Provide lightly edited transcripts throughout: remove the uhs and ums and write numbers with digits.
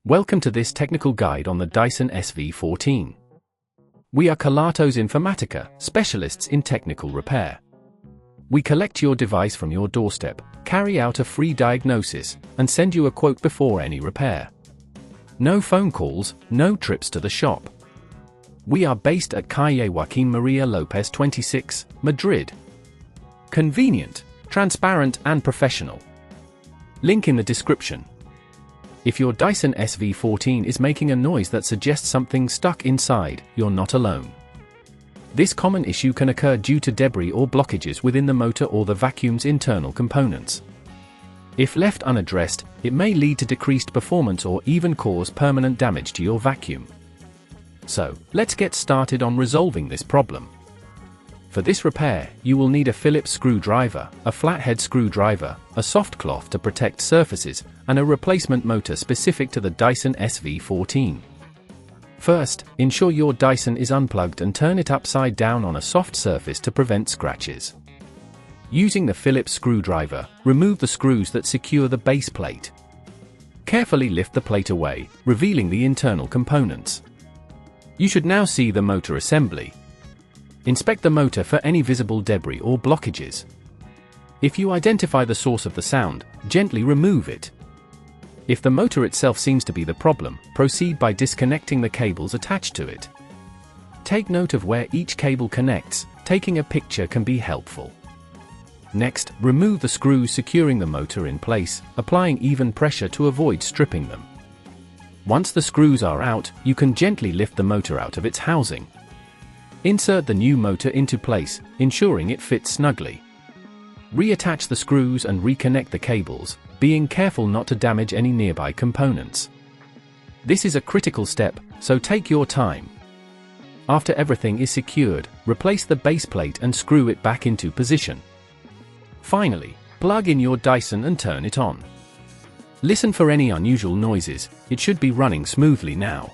Welcome to this technical guide on the Dyson SV14. We are Kelatos Informatica, specialists in technical repair. We collect your device from your doorstep, carry out a free diagnosis, and send you a quote before any repair. No phone calls, no trips to the shop. We are based at Calle Joaquín María López 26, Madrid. Convenient, transparent and professional. Link in the description. If your Dyson SV14 is making a noise that suggests something stuck inside, you're not alone. This common issue can occur due to debris or blockages within the motor or the vacuum's internal components. If left unaddressed, it may lead to decreased performance or even cause permanent damage to your vacuum. So, let's get started on resolving this problem. For this repair, you will need a Phillips screwdriver, a flathead screwdriver, a soft cloth to protect surfaces, and a replacement motor specific to the Dyson SV14. First, ensure your Dyson is unplugged and turn it upside down on a soft surface to prevent scratches. Using the Phillips screwdriver, remove the screws that secure the base plate. Carefully lift the plate away, revealing the internal components. You should now see the motor assembly. Inspect the motor for any visible debris or blockages. If you identify the source of the sound, gently remove it. If the motor itself seems to be the problem, proceed by disconnecting the cables attached to it. Take note of where each cable connects, taking a picture can be helpful. Next, remove the screws securing the motor in place, applying even pressure to avoid stripping them. Once the screws are out, you can gently lift the motor out of its housing. Insert the new motor into place, ensuring it fits snugly. Reattach the screws and reconnect the cables, being careful not to damage any nearby components. This is a critical step, so take your time. After everything is secured, replace the base plate and screw it back into position. Finally, plug in your Dyson and turn it on. Listen for any unusual noises, it should be running smoothly now.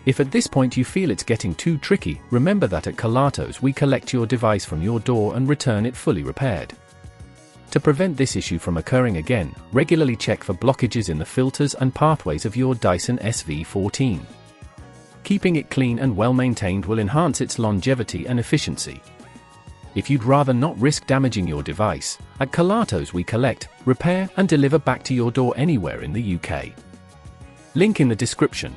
If at this point you feel it's getting too tricky, remember that at Kelatos we collect your device from your door and return it fully repaired. To prevent this issue from occurring again, regularly check for blockages in the filters and pathways of your Dyson SV14. Keeping it clean and well maintained will enhance its longevity and efficiency. If you'd rather not risk damaging your device, at Kelatos we collect, repair and deliver back to your door anywhere in the UK. Link in the description.